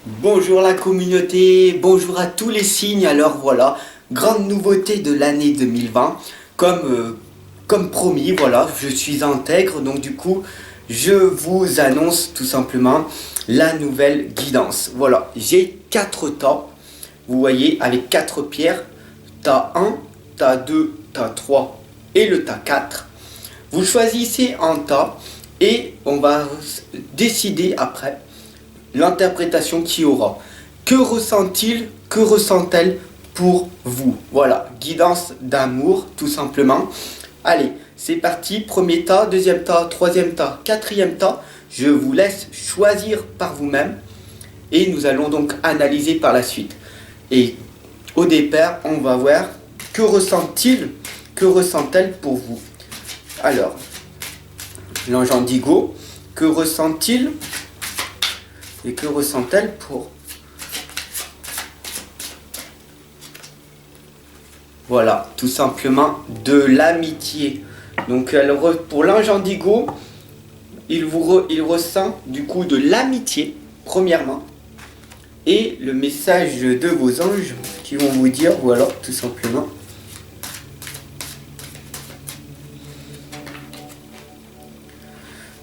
Bonjour la communauté, bonjour à tous les signes. Alors voilà, grande nouveauté de l'année 2020. Comme promis, voilà, je suis intègre, donc du coup, je vous annonce tout simplement la nouvelle guidance. Voilà, j'ai 4 tas, vous voyez, avec 4 pierres, tas 1, tas 2, tas 3 et le tas 4. Vous choisissez un tas et on va décider après l'interprétation qu'il y aura. Que ressent-il, que ressent-elle pour vous? Voilà, guidance d'amour, tout simplement. Allez, c'est parti, premier tas, deuxième tas, troisième tas, quatrième tas. Je vous laisse choisir par vous-même et nous allons donc analyser par la suite. Et au départ, on va voir que ressent-il, que ressent-elle pour vous? Alors, l'ange indigo, que ressent-il et que ressent-elle pour... Voilà, tout simplement de l'amitié. Donc pour l'ange indigo, il ressent du coup de l'amitié, premièrement. Et le message de vos anges qui vont vous dire, voilà, tout simplement.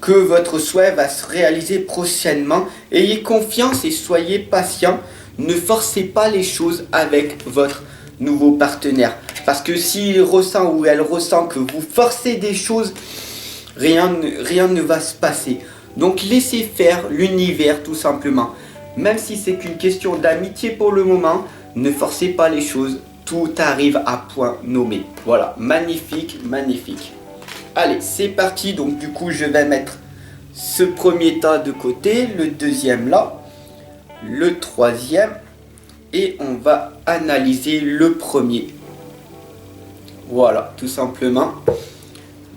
Que votre souhait va se réaliser prochainement. Ayez confiance et soyez patient. Ne forcez pas les choses avec votre nouveau partenaire. Parce que s'il ressent ou elle ressent que vous forcez des choses, rien ne va se passer. Donc laissez faire l'univers tout simplement. Même si c'est qu'une question d'amitié pour le moment, ne forcez pas les choses. Tout arrive à point nommé. Voilà, magnifique, magnifique. Allez, c'est parti. Donc du coup, je vais mettre ce premier tas de côté, le deuxième là, le troisième, et on va analyser le premier. Voilà, tout simplement.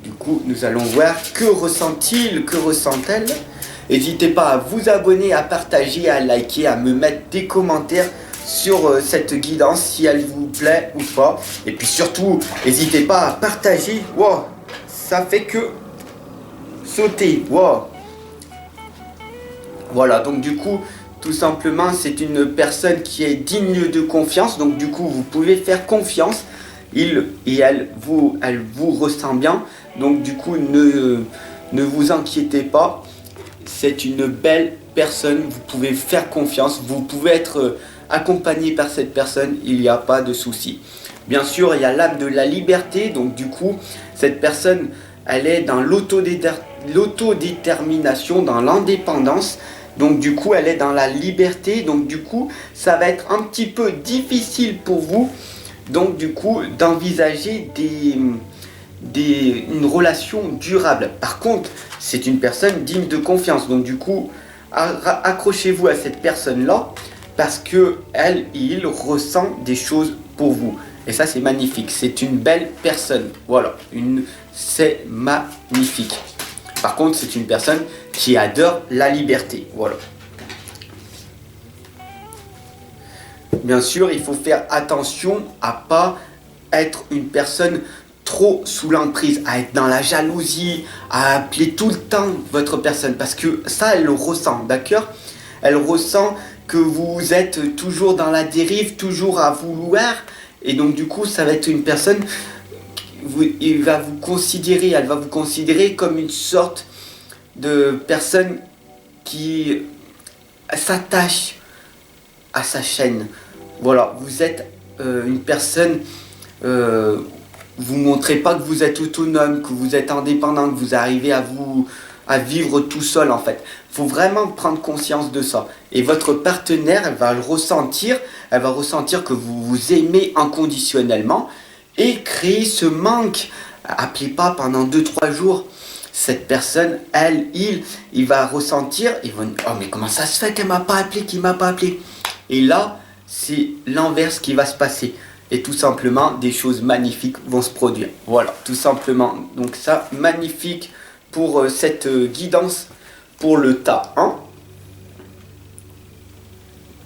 Du coup, nous allons voir que ressent-il, que ressent-elle. N'hésitez pas à vous abonner, à partager, à liker, à me mettre des commentaires sur cette guidance si elle vous plaît ou pas. Et puis surtout, n'hésitez pas à partager. Wow, ça fait que sauter. Wow. Voilà, donc du coup, tout simplement, c'est une personne qui est digne de confiance. Donc du coup, vous pouvez faire confiance. Il et elle vous ressent bien. Donc du coup, ne vous inquiétez pas. C'est une belle personne. Vous pouvez faire confiance. Vous pouvez être accompagné par cette personne. Il n'y a pas de souci. Bien sûr, il y a l'âme de la liberté. Donc du coup, cette personne, elle est dans l'autodétermination, dans l'indépendance. Donc du coup, elle est dans la liberté. Donc du coup, ça va être un petit peu difficile pour vous. Donc du coup, d'envisager une relation durable. Par contre, c'est une personne digne de confiance. Donc du coup, accrochez-vous à cette personne-là parce que il ressent des choses pour vous. Et ça, c'est magnifique. C'est une belle personne. Voilà, c'est magnifique. Par contre, c'est une personne qui adore la liberté. Voilà. Bien sûr, il faut faire attention à pas être une personne trop sous l'emprise, à être dans la jalousie, à appeler tout le temps votre personne. Parce que ça, elle le ressent, d'accord? Elle ressent que vous êtes toujours dans la dérive, toujours à vouloir. Et donc, du coup, ça va être une personne... elle va vous considérer comme une sorte de personne qui s'attache à sa chaîne. Voilà, vous êtes une personne, vous montrez pas que vous êtes autonome, que vous êtes indépendant, que vous arrivez à vivre tout seul en fait. Il faut vraiment prendre conscience de ça. Et votre partenaire, elle va le ressentir, elle va ressentir que vous vous aimez inconditionnellement et créer ce manque. Appelez pas pendant 2-3 jours. Cette personne, il va ressentir, il va dire, oh mais comment ça se fait qu'elle m'a pas appelé, qu'il m'a pas appelé? Et là, c'est l'inverse qui va se passer. Et tout simplement, des choses magnifiques vont se produire. Voilà, tout simplement. Donc ça, magnifique pour cette guidance pour le tas 1.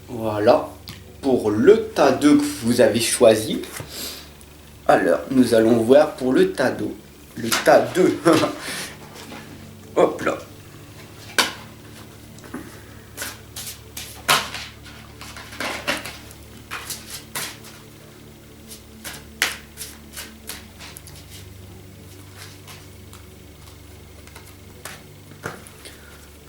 Voilà, pour le tas 2 que vous avez choisi. Alors, nous allons voir pour le tas 2. Le tas 2. Hop là.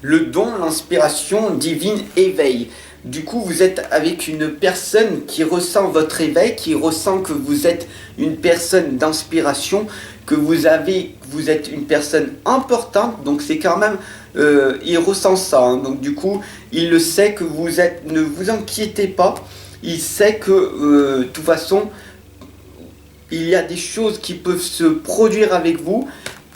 le don, l'inspiration divine éveille. Du coup, vous êtes avec une personne qui ressent votre éveil, qui ressent que vous êtes une personne d'inspiration, que vous êtes une personne importante. Donc c'est quand même, il ressent ça. Hein. Donc du coup, il le sait que vous êtes. Ne vous inquiétez pas. Il sait que de toute façon, il y a des choses qui peuvent se produire avec vous.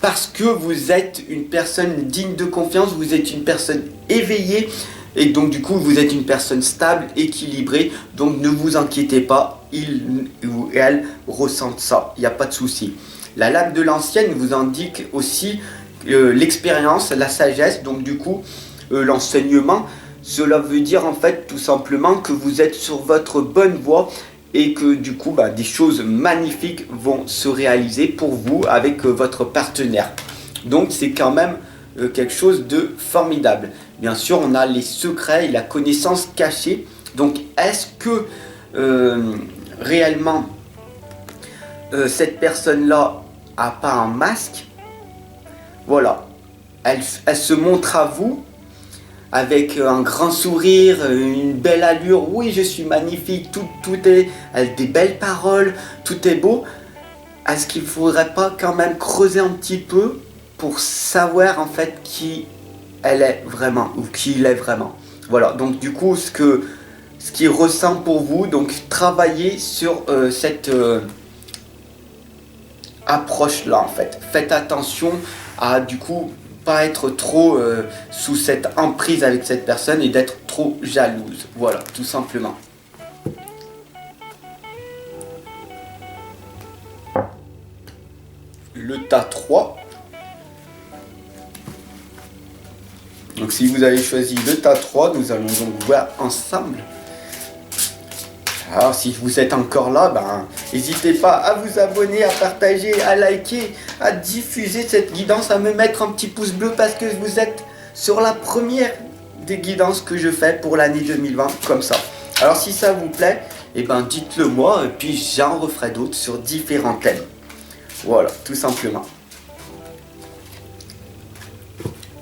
Parce que vous êtes une personne digne de confiance, vous êtes une personne éveillée et donc du coup vous êtes une personne stable, équilibrée. Donc ne vous inquiétez pas, il ou elle ressentent ça, il n'y a pas de souci. La lame de l'ancienne vous indique aussi l'expérience, la sagesse, donc du coup l'enseignement. Cela veut dire en fait tout simplement que vous êtes sur votre bonne voie et que du coup des choses magnifiques vont se réaliser pour vous avec votre partenaire. Donc c'est quand même quelque chose de formidable. Bien sûr, on a les secrets et la connaissance cachée. Donc est-ce que réellement cette personne-là a pas un masque? Voilà, elle se montre à vous avec un grand sourire, une belle allure. Oui, je suis magnifique, tout est, avec des belles paroles, tout est beau. Est-ce qu'il ne faudrait pas quand même creuser un petit peu pour savoir en fait qui elle est vraiment ou qui il est vraiment? Voilà, donc du coup, ce qu'il ressent pour vous, donc travaillez sur cette approche-là en fait. Faites attention à du coup pas être trop sous cette emprise avec cette personne et d'être trop jalouse. Voilà, tout simplement. Le tas 3. Donc si vous avez choisi le tas 3, nous allons donc voir ensemble. Alors si vous êtes encore là, n'hésitez pas à vous abonner, à partager, à liker, à diffuser cette guidance, à me mettre un petit pouce bleu parce que vous êtes sur la première des guidances que je fais pour l'année 2020, comme ça. Alors si ça vous plaît, dites-le moi et puis j'en referai d'autres sur différents thèmes. Voilà, tout simplement.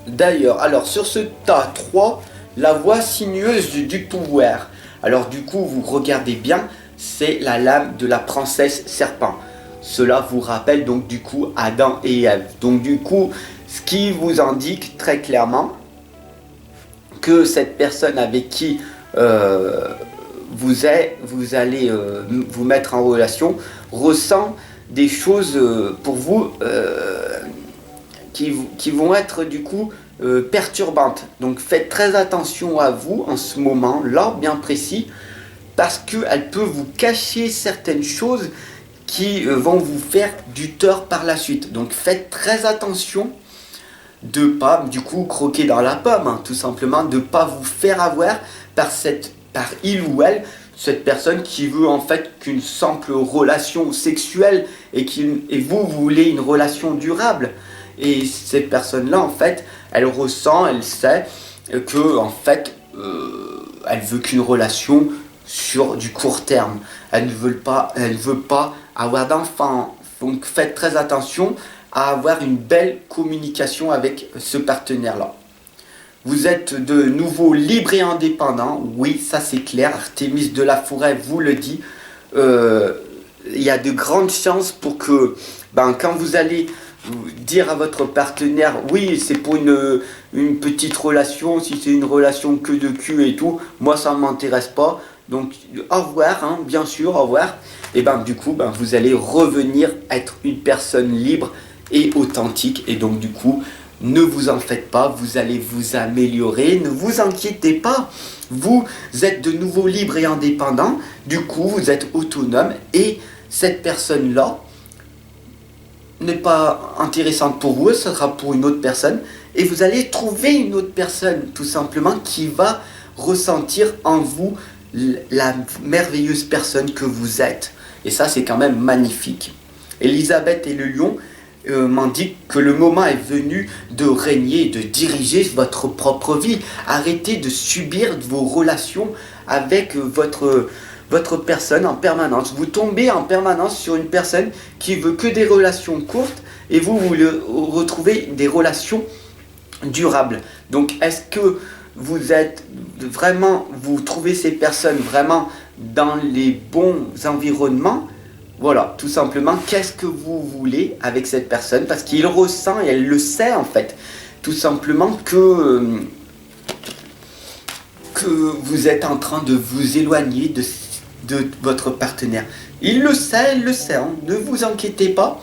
D'ailleurs, alors sur ce tas 3, la voie sinueuse du pouvoir. Alors du coup, vous regardez bien, c'est la lame de la princesse serpent. Cela vous rappelle donc du coup Adam et Ève. Donc du coup, ce qui vous indique très clairement que cette personne avec qui vous allez vous mettre en relation ressent des choses pour vous qui vont être du coup perturbantes. Donc faites très attention à vous en ce moment-là, bien précis, parce qu'elle peut vous cacher certaines choses qui vont vous faire du tort par la suite. Donc faites très attention de pas du coup croquer dans la pomme, hein, tout simplement, de pas vous faire avoir par il ou elle, cette personne qui veut en fait qu'une simple relation sexuelle et vous voulez une relation durable. Et cette personne-là, en fait, elle ressent, elle sait que, en fait, elle veut qu'une relation sur du court terme. Elle ne veut pas avoir d'enfants. Donc, faites très attention à avoir une belle communication avec ce partenaire-là. Vous êtes de nouveau libre et indépendant. Oui, ça c'est clair. Artémis de la Forêt vous le dit. Il y a de grandes chances pour que, quand vous allez dire à votre partenaire, oui, c'est pour une petite relation, si c'est une relation que de cul et tout, moi ça ne m'intéresse pas. Donc, au revoir, hein, bien sûr, au revoir. Et du coup, vous allez revenir être une personne libre et authentique. Et donc, du coup, ne vous en faites pas, vous allez vous améliorer, ne vous inquiétez pas. Vous êtes de nouveau libre et indépendant, du coup vous êtes autonome et cette personne-là n'est pas intéressante pour vous, ce sera pour une autre personne et vous allez trouver une autre personne tout simplement qui va ressentir en vous la merveilleuse personne que vous êtes. Et ça c'est quand même magnifique. Elisabeth et le lion m'indique que le moment est venu de régner, de diriger votre propre vie. Arrêtez de subir vos relations avec votre personne en permanence. Vous tombez en permanence sur une personne qui veut que des relations courtes et vous retrouvez des relations durable. Donc est-ce que vous êtes vraiment, vous trouvez ces personnes vraiment dans les bons environnements? Voilà, tout simplement, qu'est-ce que vous voulez avec cette personne? Parce qu'il ressent et elle le sait en fait, tout simplement que vous êtes en train de vous éloigner de votre partenaire. Il le sait, hein, ne vous inquiétez pas.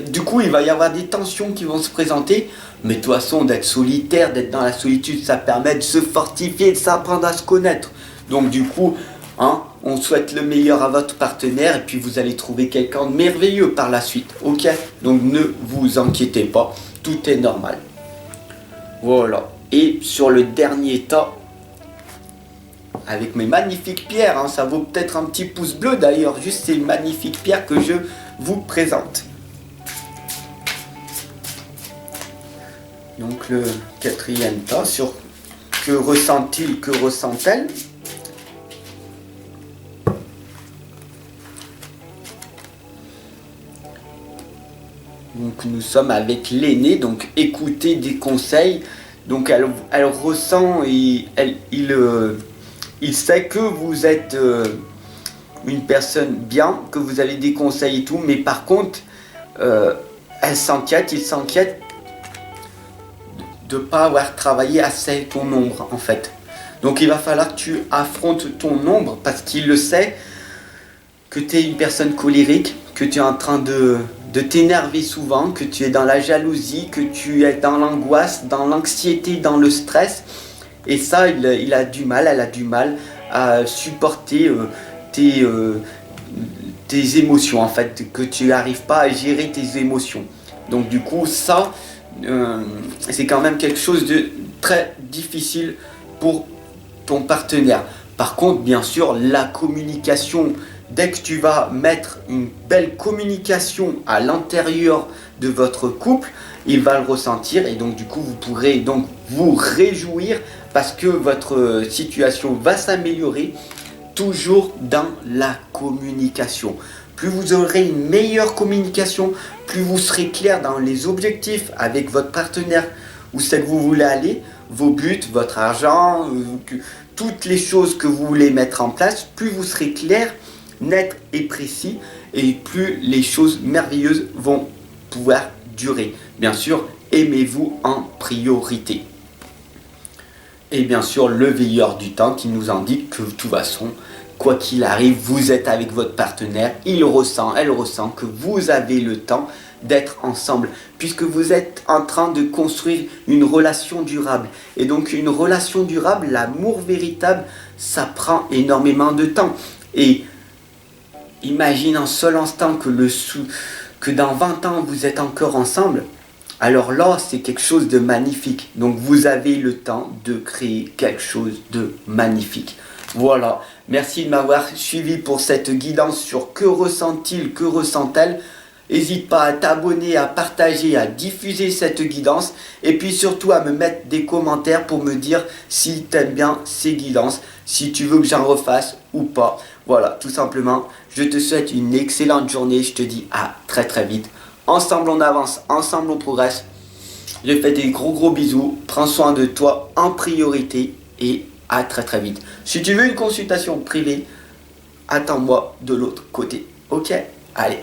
Du coup, il va y avoir des tensions qui vont se présenter. Mais de toute façon, d'être solitaire, d'être dans la solitude, ça permet de se fortifier, de s'apprendre à se connaître. Donc du coup, hein, on souhaite le meilleur à votre partenaire et puis vous allez trouver quelqu'un de merveilleux par la suite. Ok? Donc ne vous inquiétez pas, tout est normal. Voilà. Et sur le dernier tas, avec mes magnifiques pierres, hein, ça vaut peut-être un petit pouce bleu d'ailleurs, juste ces magnifiques pierres que je vous présente. Donc le quatrième tas sur que ressent-il, que ressent-elle? Donc nous sommes avec l'aîné, donc écoutez des conseils. Donc elle ressent et il sait que vous êtes une personne bien, que vous avez des conseils et tout, mais par contre, il s'inquiète de ne pas avoir travaillé assez ton ombre en fait. Donc il va falloir que tu affrontes ton ombre parce qu'il le sait que tu es une personne colérique, que tu es en train de t'énerver souvent, que tu es dans la jalousie, que tu es dans l'angoisse, dans l'anxiété, dans le stress. Et ça, elle a du mal à supporter tes émotions en fait, que tu n'arrives pas à gérer tes émotions. Donc du coup, ça, c'est quand même quelque chose de très difficile pour ton partenaire. Par contre, bien sûr, la communication, dès que tu vas mettre une belle communication à l'intérieur de votre couple, il va le ressentir et donc du coup vous pourrez donc vous réjouir parce que votre situation va s'améliorer, toujours dans la communication. Plus vous aurez une meilleure communication, plus vous serez clair dans les objectifs avec votre partenaire, où c'est que vous voulez aller, vos buts, votre argent, toutes les choses que vous voulez mettre en place, plus vous serez clair, net et précis, et plus les choses merveilleuses vont pouvoir durer. Bien sûr, aimez-vous en priorité. Et bien sûr, le veilleur du temps qui nous indique que de toute façon, quoi qu'il arrive, vous êtes avec votre partenaire, elle ressent que vous avez le temps d'être ensemble, puisque vous êtes en train de construire une relation durable. Et donc une relation durable, l'amour véritable, ça prend énormément de temps. Et imagine un seul instant que dans 20 ans, vous êtes encore ensemble. Alors là, c'est quelque chose de magnifique. Donc vous avez le temps de créer quelque chose de magnifique. Voilà, merci de m'avoir suivi pour cette guidance sur que ressent-il, que ressent-elle. N'hésite pas à t'abonner, à partager, à diffuser cette guidance. Et puis surtout à me mettre des commentaires pour me dire si tu aimes bien ces guidances, si tu veux que j'en refasse ou pas. Voilà, tout simplement, je te souhaite une excellente journée. Je te dis à très très vite. Ensemble on avance, ensemble on progresse. Je te fais des gros bisous. Prends soin de toi en priorité et à très très vite. Si tu veux une consultation privée, attends-moi de l'autre côté. Ok? Allez.